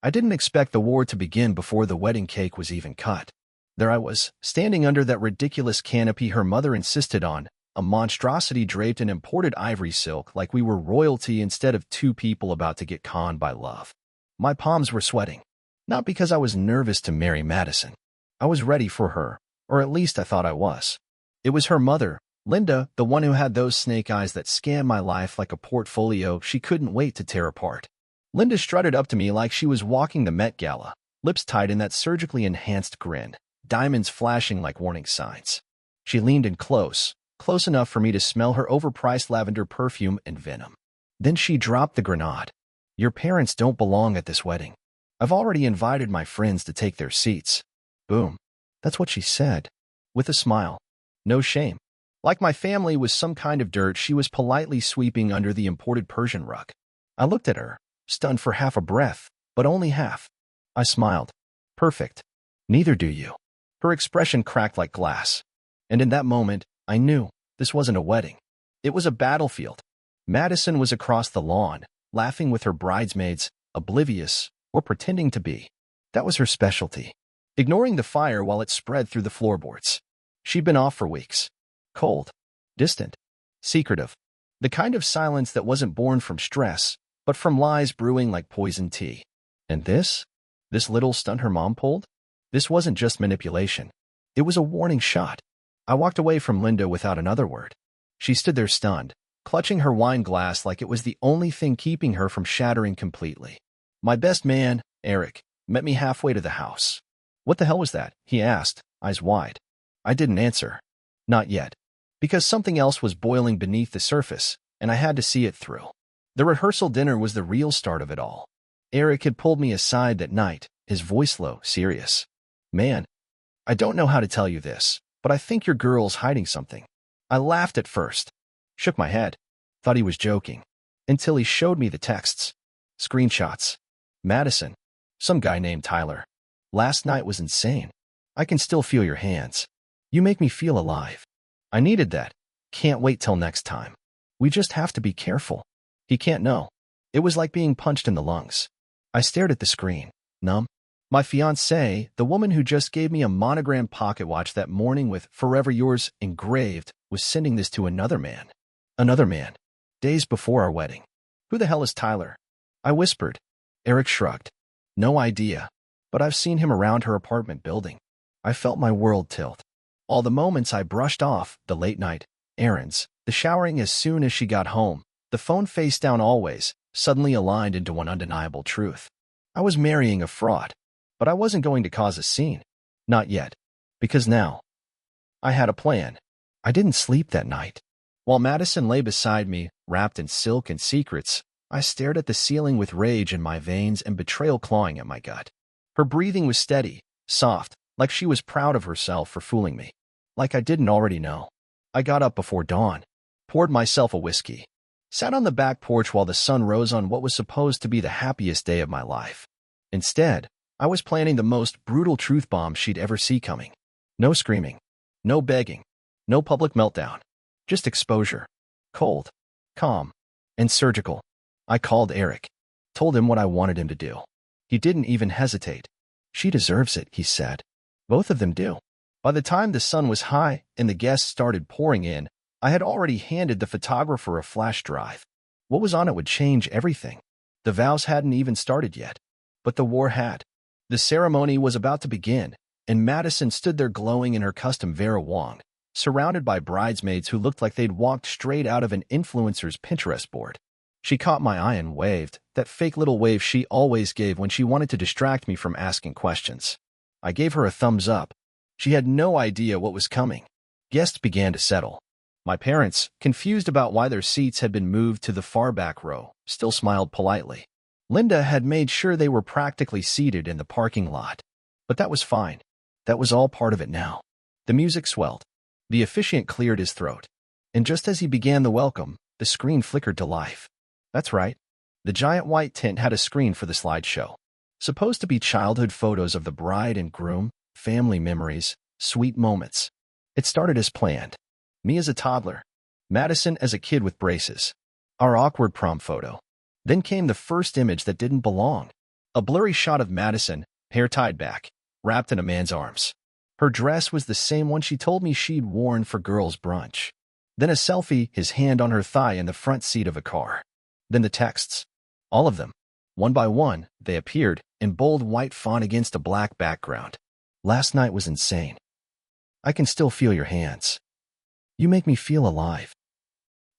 I didn't expect the war to begin before the wedding cake was even cut. There I was, standing under that ridiculous canopy her mother insisted on, a monstrosity draped in imported ivory silk like we were royalty instead of two people about to get conned by love. My palms were sweating. Not because I was nervous to marry Madison. I was ready for her, or at least I thought I was. It was her mother, Linda, the one who had those snake eyes that scanned my life like a portfolio she couldn't wait to tear apart. Linda strutted up to me like she was walking the Met Gala, lips tight in that surgically enhanced grin, diamonds flashing like warning signs. She leaned in close enough for me to smell her overpriced lavender perfume and venom. Then she dropped the grenade. Your parents don't belong at this wedding. I've already invited my friends to take their seats. Boom. That's what she said. With a smile. No shame. Like my family was some kind of dirt she was politely sweeping under the imported Persian rug. I looked at her, stunned for half a breath, but only half. I smiled. Perfect. Neither do you. Her expression cracked like glass. And in that moment, I knew this wasn't a wedding. It was a battlefield. Madison was across the lawn, laughing with her bridesmaids, oblivious, or pretending to be. That was her specialty. Ignoring the fire while it spread through the floorboards. She'd been off for weeks. Cold. Distant. Secretive. The kind of silence that wasn't born from stress, but from lies brewing like poison tea. And this little stunt her mom pulled? This wasn't just manipulation. It was a warning shot. I walked away from Linda without another word. She stood there stunned, clutching her wine glass like it was the only thing keeping her from shattering completely. My best man, Eric, met me halfway to the house. What the hell was that? He asked, eyes wide. I didn't answer. Not yet. Because something else was boiling beneath the surface, and I had to see it through. The rehearsal dinner was the real start of it all. Eric had pulled me aside that night, his voice low, serious. Man, I don't know how to tell you this, but I think your girl's hiding something. I laughed at first, shook my head, thought he was joking, until he showed me the texts. Screenshots. Madison. Some guy named Tyler. Last night was insane. I can still feel your hands. You make me feel alive. I needed that. Can't wait till next time. We just have to be careful. He can't know. It was like being punched in the lungs. I stared at the screen, numb. My fiancée, the woman who just gave me a monogrammed pocket watch that morning with "Forever Yours" engraved, was sending this to another man. Another man. Days before our wedding. Who the hell is Tyler? I whispered. Eric shrugged. No idea. But I've seen him around her apartment building. I felt my world tilt. All the moments I brushed off, the late night errands, the showering as soon as she got home, the phone face down always, suddenly aligned into one undeniable truth. I was marrying a fraud. But I wasn't going to cause a scene. Not yet. Because now, I had a plan. I didn't sleep that night. While Madison lay beside me, wrapped in silk and secrets, I stared at the ceiling with rage in my veins and betrayal clawing at my gut. Her breathing was steady, soft, like she was proud of herself for fooling me. Like I didn't already know. I got up before dawn, poured myself a whiskey, sat on the back porch while the sun rose on what was supposed to be the happiest day of my life. Instead, I was planning the most brutal truth bomb she'd ever see coming. No screaming. No begging. No public meltdown. Just exposure. Cold. Calm. And surgical. I called Eric. Told him what I wanted him to do. He didn't even hesitate. She deserves it, he said. Both of them do. By the time the sun was high and the guests started pouring in, I had already handed the photographer a flash drive. What was on it would change everything. The vows hadn't even started yet. But the war had. The ceremony was about to begin, and Madison stood there glowing in her custom Vera Wang, surrounded by bridesmaids who looked like they'd walked straight out of an influencer's Pinterest board. She caught my eye and waved, that fake little wave she always gave when she wanted to distract me from asking questions. I gave her a thumbs up. She had no idea what was coming. Guests began to settle. My parents, confused about why their seats had been moved to the far back row, still smiled politely. Linda had made sure they were practically seated in the parking lot. But that was fine. That was all part of it now. The music swelled. The officiant cleared his throat. And just as he began the welcome, the screen flickered to life. That's right. The giant white tent had a screen for the slideshow. Supposed to be childhood photos of the bride and groom, family memories, sweet moments. It started as planned. Me as a toddler. Madison as a kid with braces. Our awkward prom photo. Then came the first image that didn't belong. A blurry shot of Madison, hair tied back, wrapped in a man's arms. Her dress was the same one she told me she'd worn for girls' brunch. Then a selfie, his hand on her thigh in the front seat of a car. Then the texts. All of them. One by one, they appeared, in bold white font against a black background. Last night was insane. I can still feel your hands. You make me feel alive.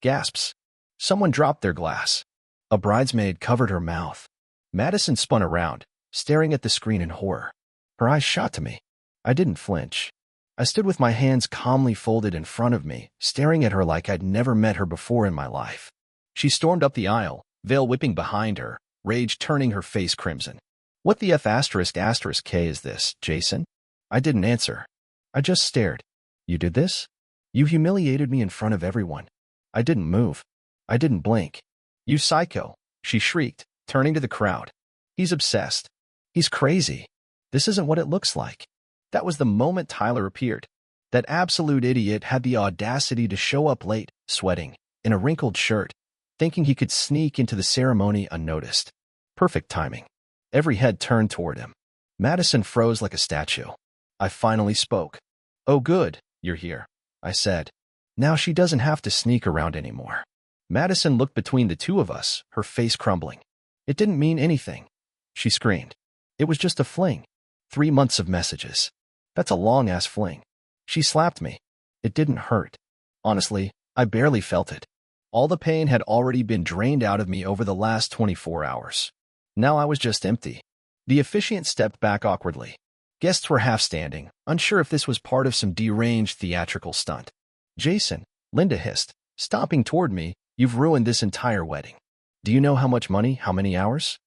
Gasps. Someone dropped their glass. A bridesmaid covered her mouth. Madison spun around, staring at the screen in horror. Her eyes shot to me. I didn't flinch. I stood with my hands calmly folded in front of me, staring at her like I'd never met her before in my life. She stormed up the aisle, veil whipping behind her, rage turning her face crimson. What the F***K is this, Jason? I didn't answer. I just stared. You did this? You humiliated me in front of everyone. I didn't move. I didn't blink. You psycho, she shrieked, turning to the crowd. He's obsessed. He's crazy. This isn't what it looks like. That was the moment Tyler appeared. That absolute idiot had the audacity to show up late, sweating, in a wrinkled shirt, thinking he could sneak into the ceremony unnoticed. Perfect timing. Every head turned toward him. Madison froze like a statue. I finally spoke. Oh good, you're here, I said. Now she doesn't have to sneak around anymore. Madison looked between the two of us, her face crumbling. It didn't mean anything. She screamed. It was just a fling. 3 months of messages. That's a long-ass fling. She slapped me. It didn't hurt. Honestly, I barely felt it. All the pain had already been drained out of me over the last 24 hours. Now I was just empty. The officiant stepped back awkwardly. Guests were half standing, unsure if this was part of some deranged theatrical stunt. Jason, Linda hissed, stomping toward me, you've ruined this entire wedding. Do you know how much money, how many hours?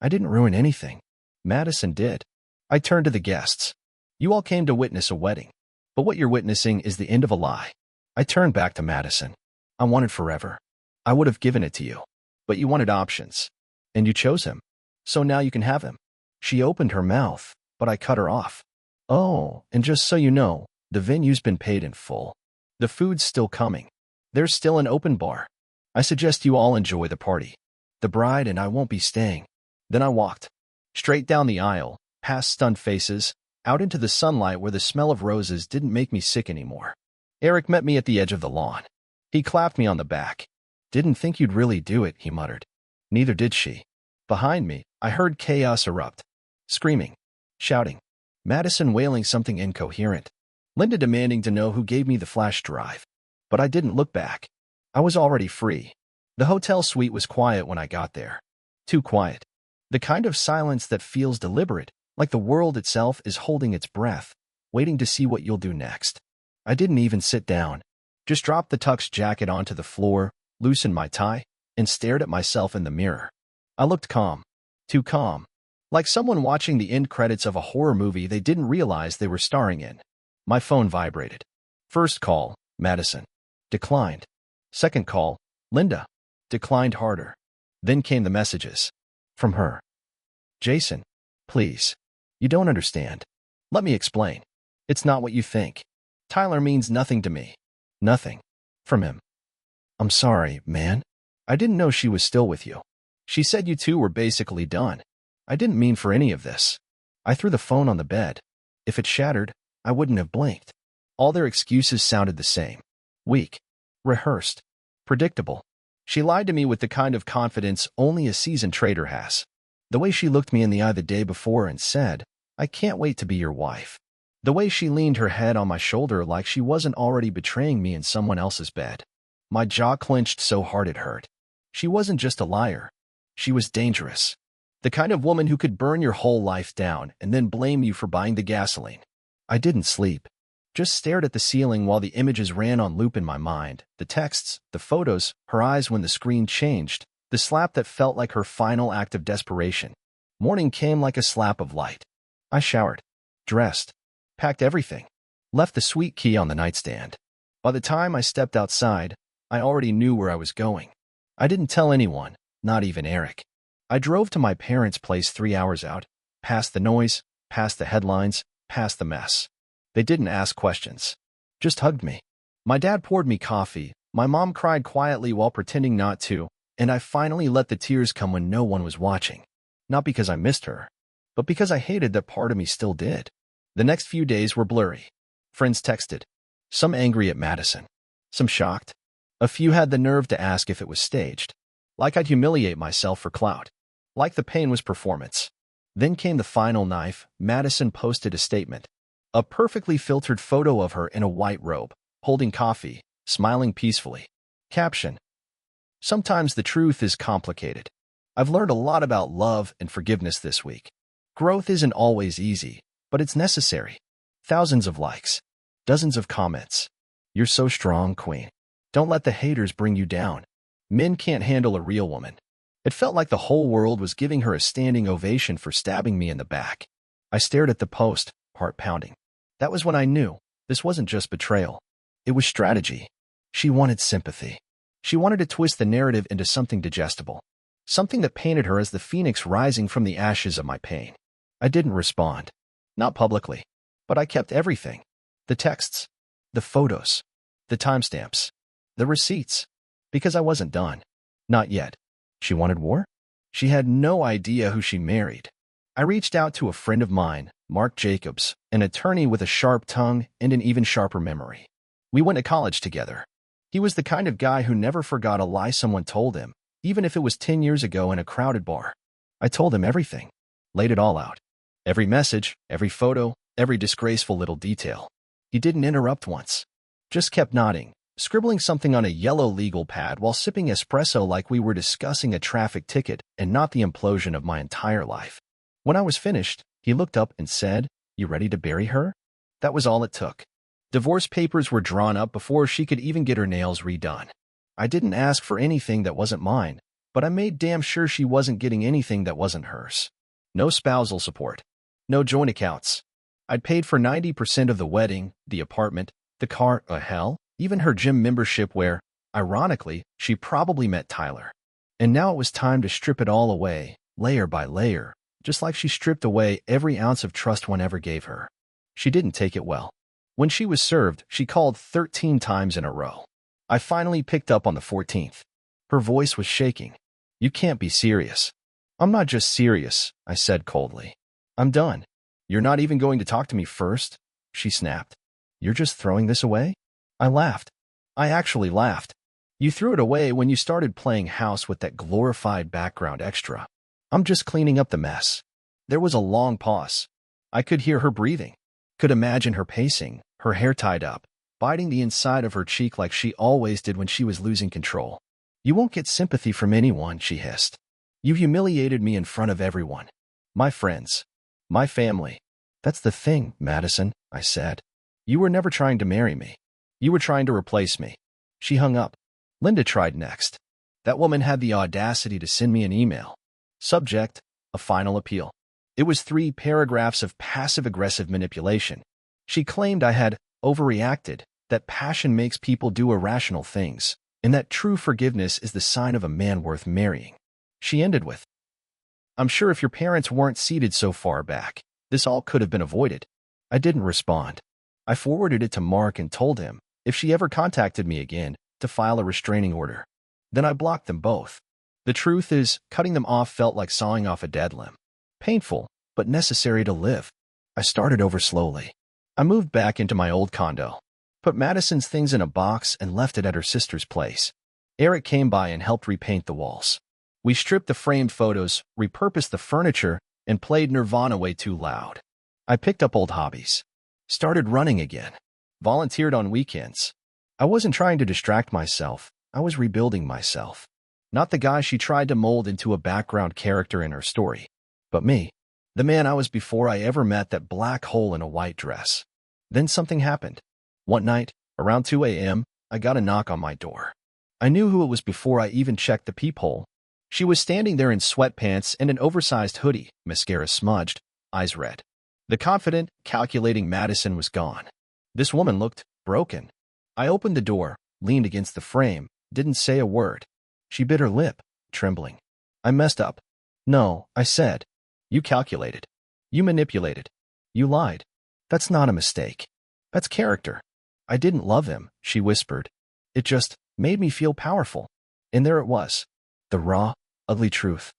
I didn't ruin anything. Madison did. I turned to the guests. You all came to witness a wedding. But what you're witnessing is the end of a lie. I turned back to Madison. I wanted forever. I would have given it to you. But you wanted options. And you chose him. So now you can have him. She opened her mouth, but I cut her off. Oh, and just so you know, the venue's been paid in full. The food's still coming. There's still an open bar. I suggest you all enjoy the party. The bride and I won't be staying. Then I walked. Straight down the aisle, past stunned faces, out into the sunlight where the smell of roses didn't make me sick anymore. Eric met me at the edge of the lawn. He clapped me on the back. Didn't think you'd really do it, he muttered. Neither did she. Behind me, I heard chaos erupt. Screaming. Shouting. Madison wailing something incoherent. Linda demanding to know who gave me the flash drive. But I didn't look back. I was already free. The hotel suite was quiet when I got there. Too quiet. The kind of silence that feels deliberate, like the world itself is holding its breath, waiting to see what you'll do next. I didn't even sit down. Just dropped the tux jacket onto the floor, loosened my tie, and stared at myself in the mirror. I looked calm. Too calm. Like someone watching the end credits of a horror movie they didn't realize they were starring in. My phone vibrated. First call, Madison. Declined. Second call, Linda. Declined harder. Then came the messages. From her. Jason, please. You don't understand. Let me explain. It's not what you think. Tyler means nothing to me. Nothing. From him. I'm sorry, man. I didn't know she was still with you. She said you two were basically done. I didn't mean for any of this. I threw the phone on the bed. If it shattered, I wouldn't have blinked. All their excuses sounded the same. Weak. Rehearsed. Predictable. She lied to me with the kind of confidence only a seasoned traitor has. The way she looked me in the eye the day before and said, I can't wait to be your wife. The way she leaned her head on my shoulder like she wasn't already betraying me in someone else's bed. My jaw clenched so hard it hurt. She wasn't just a liar. She was dangerous. The kind of woman who could burn your whole life down and then blame you for buying the gasoline. I didn't sleep. Just stared at the ceiling while the images ran on loop in my mind. The texts, the photos, her eyes when the screen changed, the slap that felt like her final act of desperation. Morning came like a slap of light. I showered, dressed, packed everything, left the suite key on the nightstand. By the time I stepped outside, I already knew where I was going. I didn't tell anyone, not even Eric. I drove to my parents' place 3 hours out, past the noise, past the headlines, past the mess. They didn't ask questions. Just hugged me. My dad poured me coffee, my mom cried quietly while pretending not to, and I finally let the tears come when no one was watching. Not because I missed her, but because I hated that part of me still did. The next few days were blurry. Friends texted, some angry at Madison, some shocked. A few had the nerve to ask if it was staged, like I'd humiliate myself for clout, like the pain was performance. Then came the final knife. Madison posted a statement, a perfectly filtered photo of her in a white robe, holding coffee, smiling peacefully. Caption, sometimes the truth is complicated. I've learned a lot about love and forgiveness this week. Growth isn't always easy, but it's necessary. Thousands of likes, dozens of comments. You're so strong, queen. Don't let the haters bring you down. Men can't handle a real woman. It felt like the whole world was giving her a standing ovation for stabbing me in the back. I stared at the post, heart pounding. That was when I knew this wasn't just betrayal. It was strategy. She wanted sympathy. She wanted to twist the narrative into something digestible, something that painted her as the phoenix rising from the ashes of my pain. I didn't respond. Not publicly. But I kept everything. The texts, the photos, the timestamps, the receipts. Because I wasn't done. Not yet. She wanted war? She had no idea who she married. I reached out to a friend of mine, Mark Jacobs, an attorney with a sharp tongue and an even sharper memory. We went to college together. He was the kind of guy who never forgot a lie someone told him, even if it was 10 years ago in a crowded bar. I told him everything. Laid it all out. Every message, every photo, every disgraceful little detail. He didn't interrupt once. Just kept nodding, scribbling something on a yellow legal pad while sipping espresso like we were discussing a traffic ticket and not the implosion of my entire life. When I was finished, he looked up and said, "You ready to bury her?" That was all it took. Divorce papers were drawn up before she could even get her nails redone. I didn't ask for anything that wasn't mine, but I made damn sure she wasn't getting anything that wasn't hers. No spousal support. No joint accounts. I'd paid for 90% of the wedding, the apartment, the car, hell, even her gym membership where, ironically, she probably met Tyler. And now it was time to strip it all away, layer by layer, just like she stripped away every ounce of trust one ever gave her. She didn't take it well. When she was served, she called 13 times in a row. I finally picked up on the 14th. Her voice was shaking. "You can't be serious." "I'm not just serious," I said coldly. "I'm done." "You're not even going to talk to me first?" she snapped. "You're just throwing this away?" I laughed. I actually laughed. "You threw it away when you started playing house with that glorified background extra." "I'm just cleaning up the mess." There was a long pause. I could hear her breathing, could imagine her pacing, her hair tied up, biting the inside of her cheek like she always did when she was losing control. "You won't get sympathy from anyone," she hissed. "You humiliated me in front of everyone. My friends. My family." "That's the thing, Madison," I said. "You were never trying to marry me. You were trying to replace me." She hung up. Linda tried next. That woman had the audacity to send me an email. Subject, a final appeal. It was 3 paragraphs of passive-aggressive manipulation. She claimed I had overreacted, that passion makes people do irrational things, and that true forgiveness is the sign of a man worth marrying. She ended with, "I'm sure if your parents weren't seated so far back, this all could have been avoided." I didn't respond. I forwarded it to Mark and told him, if she ever contacted me again, to file a restraining order. Then I blocked them both. The truth is, cutting them off felt like sawing off a dead limb. Painful, but necessary to live. I started over slowly. I moved back into my old condo, put Madison's things in a box and left it at her sister's place. Eric came by and helped repaint the walls. We stripped the framed photos, repurposed the furniture, and played Nirvana way too loud. I picked up old hobbies. Started running again. Volunteered on weekends. I wasn't trying to distract myself. I was rebuilding myself. Not the guy she tried to mold into a background character in her story, but me. The man I was before I ever met that black hole in a white dress. Then something happened. One night, around 2 a.m., I got a knock on my door. I knew who it was before I even checked the peephole. She was standing there in sweatpants and an oversized hoodie, mascara smudged, eyes red. The confident, calculating Madison was gone. This woman looked broken. I opened the door, leaned against the frame, didn't say a word. She bit her lip, trembling. "I messed up." "No," I said. "You calculated. You manipulated. You lied. That's not a mistake. That's character." "I didn't love him," she whispered. "It just made me feel powerful." And there it was. The raw, ugly truth.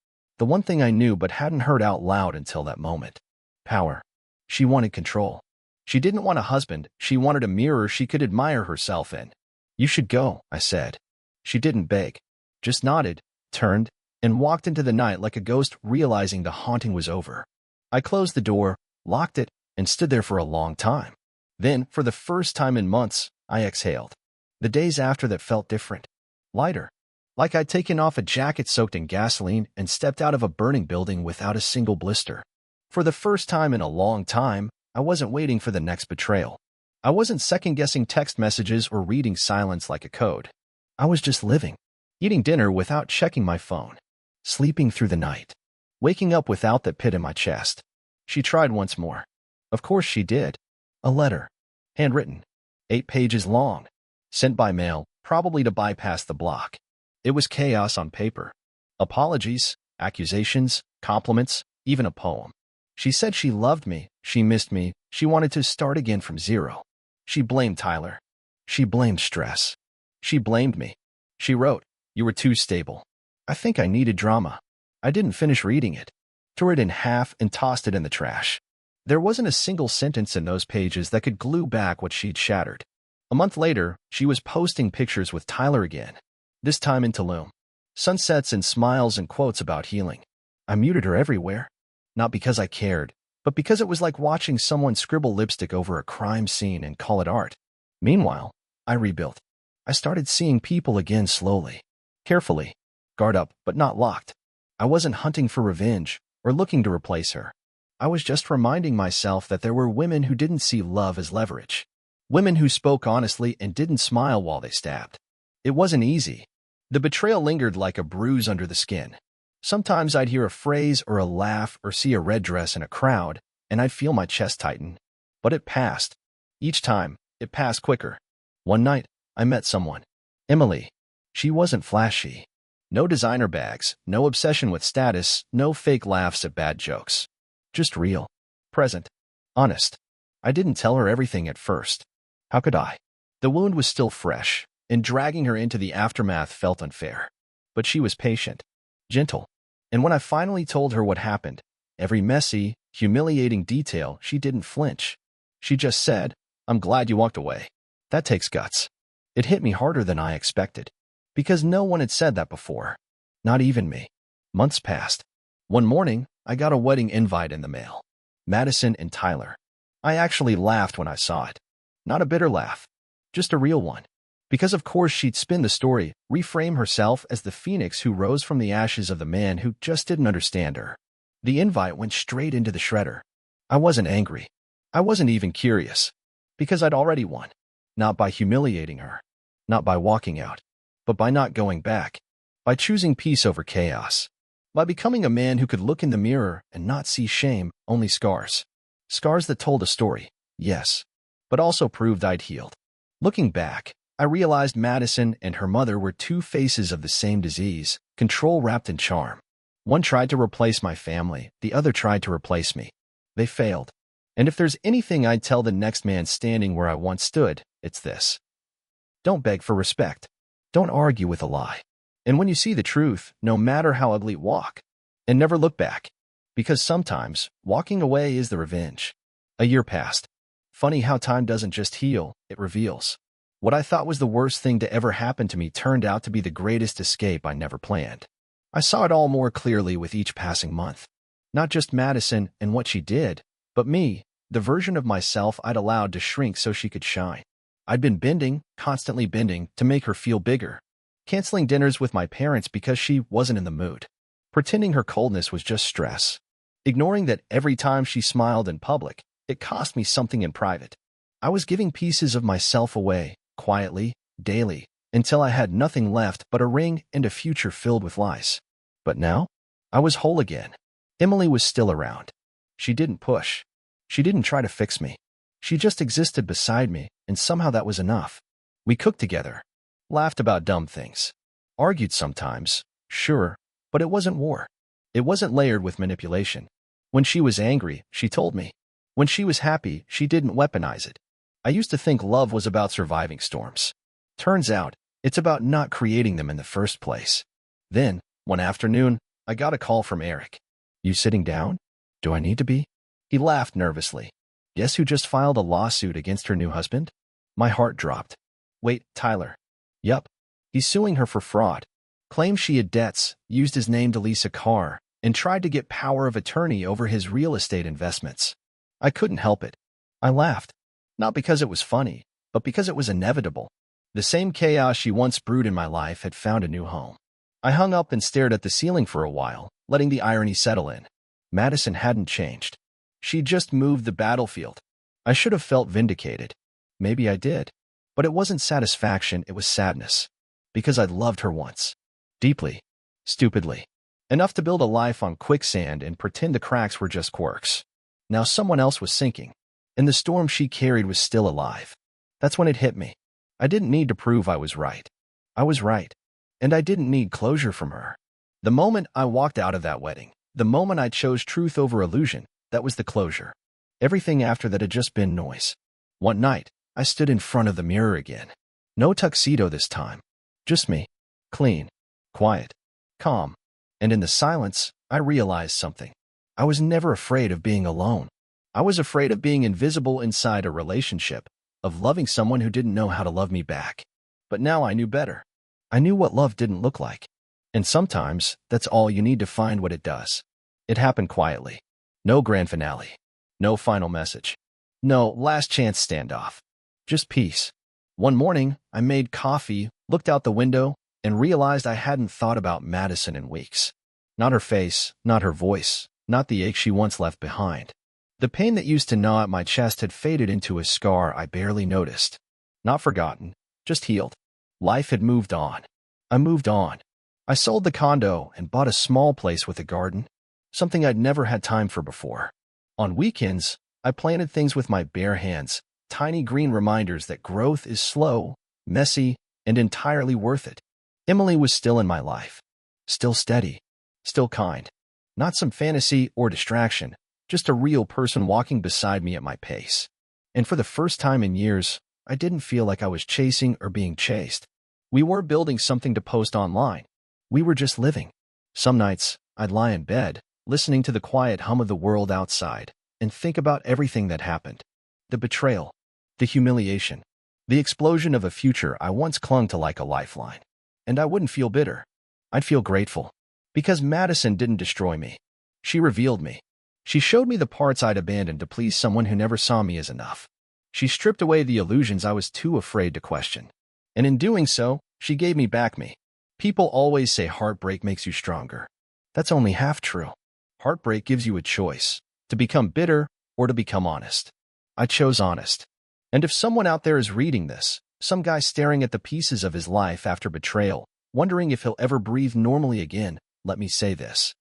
The one thing I knew but hadn't heard out loud until that moment. Power. She wanted control. She didn't want a husband, she wanted a mirror she could admire herself in. You should go, I said. She didn't beg. Just nodded, turned, and walked into the night like a ghost, realizing the haunting was over. I closed the door, locked it, and stood there for a long time. Then, for the first time in months, I exhaled. The days after that felt different. Lighter. Like I'd taken off a jacket soaked in gasoline and stepped out of a burning building without a single blister. For the first time in a long time, I wasn't waiting for the next betrayal. I wasn't second-guessing text messages or reading silence like a code. I was just living. Eating dinner without checking my phone. Sleeping through the night. Waking up without that pit in my chest. She tried once more. Of course she did. A letter. Handwritten. 8 pages long. Sent by mail, probably to bypass the block. It was chaos on paper. Apologies, accusations, compliments, even a poem. She said she loved me, she missed me, she wanted to start again from zero. She blamed Tyler. She blamed stress. She blamed me. She wrote, "You were too stable." I think I needed drama. I didn't finish reading it. Tore it in half and tossed it in the trash. There wasn't a single sentence in those pages that could glue back what she'd shattered. A month later, she was posting pictures with Tyler again. This time in Tulum. Sunsets and smiles and quotes about healing. I muted her everywhere. Not because I cared, but because it was like watching someone scribble lipstick over a crime scene and call it art. Meanwhile, I rebuilt. I started seeing people again slowly. Carefully. Guard up, but not locked. I wasn't hunting for revenge or looking to replace her. I was just reminding myself that there were women who didn't see love as leverage. Women who spoke honestly and didn't smile while they stabbed. It wasn't easy. The betrayal lingered like a bruise under the skin. Sometimes I'd hear a phrase or a laugh or see a red dress in a crowd, and I'd feel my chest tighten. But it passed. Each time, it passed quicker. One night, I met someone. Emily. She wasn't flashy. No designer bags, no obsession with status, no fake laughs at bad jokes. Just real. Present. Honest. I didn't tell her everything at first. How could I? The wound was still fresh, and dragging her into the aftermath felt unfair. But she was patient. Gentle. And when I finally told her what happened, every messy, humiliating detail, she didn't flinch. She just said, "I'm glad you walked away." That takes guts. It hit me harder than I expected. Because no one had said that before. Not even me. Months passed. One morning, I got a wedding invite in the mail. Madison and Tyler. I actually laughed when I saw it. Not a bitter laugh. Just a real one. Because of course she'd spin the story, reframe herself as the phoenix who rose from the ashes of the man who just didn't understand her. The invite went straight into the shredder. I wasn't angry. I wasn't even curious. Because I'd already won. Not by humiliating her. Not by walking out. But by not going back. By choosing peace over chaos. By becoming a man who could look in the mirror and not see shame, only scars. Scars that told a story, yes. But also proved I'd healed. Looking back, I realized Madison and her mother were two faces of the same disease, control wrapped in charm. One tried to replace my family, the other tried to replace me. They failed. And if there's anything I'd tell the next man standing where I once stood, it's this. Don't beg for respect. Don't argue with a lie. And when you see the truth, no matter how ugly, walk. And never look back. Because sometimes, walking away is the revenge. A year passed. Funny how time doesn't just heal, it reveals. What I thought was the worst thing to ever happen to me turned out to be the greatest escape I never planned. I saw it all more clearly with each passing month. Not just Madison and what she did, but me, the version of myself I'd allowed to shrink so she could shine. I'd been bending, constantly bending, to make her feel bigger. Canceling dinners with my parents because she wasn't in the mood. Pretending her coldness was just stress. Ignoring that every time she smiled in public, it cost me something in private. I was giving pieces of myself away, quietly, daily, until I had nothing left but a ring and a future filled with lies. But now, I was whole again. Emily was still around. She didn't push. She didn't try to fix me. She just existed beside me, and somehow that was enough. We cooked together. Laughed about dumb things. Argued sometimes, sure, but it wasn't war. It wasn't layered with manipulation. When she was angry, she told me. When she was happy, she didn't weaponize it. I used to think love was about surviving storms. Turns out, it's about not creating them in the first place. Then, one afternoon, I got a call from Eric. You sitting down? Do I need to be? He laughed nervously. Guess who just filed a lawsuit against her new husband? My heart dropped. Wait, Tyler. Yup. He's suing her for fraud. Claimed she had debts, used his name to lease a car, and tried to get power of attorney over his real estate investments. I couldn't help it. I laughed. Not because it was funny, but because it was inevitable. The same chaos she once brewed in my life had found a new home. I hung up and stared at the ceiling for a while, letting the irony settle in. Madison hadn't changed. She'd just moved the battlefield. I should have felt vindicated. Maybe I did. But it wasn't satisfaction, it was sadness. Because I'd loved her once. Deeply. Stupidly. Enough to build a life on quicksand and pretend the cracks were just quirks. Now someone else was sinking, and the storm she carried was still alive. That's when it hit me. I didn't need to prove I was right. I was right. And I didn't need closure from her. The moment I walked out of that wedding, the moment I chose truth over illusion, that was the closure. Everything after that had just been noise. One night, I stood in front of the mirror again. No tuxedo this time. Just me. Clean. Quiet. Calm. And in the silence, I realized something. I was never afraid of being alone. I was afraid of being invisible inside a relationship, of loving someone who didn't know how to love me back. But now I knew better. I knew what love didn't look like. And sometimes, that's all you need to find what it does. It happened quietly. No grand finale. No final message. No last chance standoff. Just peace. One morning, I made coffee, looked out the window, and realized I hadn't thought about Madison in weeks. Not her face, not her voice, not the ache she once left behind. The pain that used to gnaw at my chest had faded into a scar I barely noticed. Not forgotten, just healed. Life had moved on. I moved on. I sold the condo and bought a small place with a garden, something I'd never had time for before. On weekends, I planted things with my bare hands, tiny green reminders that growth is slow, messy, and entirely worth it. Emily was still in my life. Still steady. Still kind. Not some fantasy or distraction, just a real person walking beside me at my pace. And for the first time in years, I didn't feel like I was chasing or being chased. We weren't building something to post online. We were just living. Some nights, I'd lie in bed, listening to the quiet hum of the world outside, and think about everything that happened. The betrayal. The humiliation. The explosion of a future I once clung to like a lifeline. And I wouldn't feel bitter. I'd feel grateful. Because Madison didn't destroy me. She revealed me. She showed me the parts I'd abandoned to please someone who never saw me as enough. She stripped away the illusions I was too afraid to question. And in doing so, she gave me back me. People always say heartbreak makes you stronger. That's only half true. Heartbreak gives you a choice, to become bitter or to become honest. I chose honest. And if someone out there is reading this, some guy staring at the pieces of his life after betrayal, wondering if he'll ever breathe normally again, let me say this.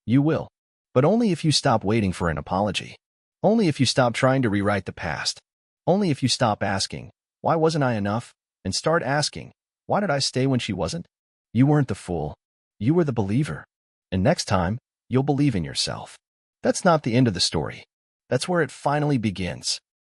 You will. But only if you stop waiting for an apology. Only if you stop trying to rewrite the past. Only if you stop asking, why wasn't I enough? And start asking, why did I stay when she wasn't? You weren't the fool. You were the believer. And next time, you'll believe in yourself. That's not the end of the story. That's where it finally begins.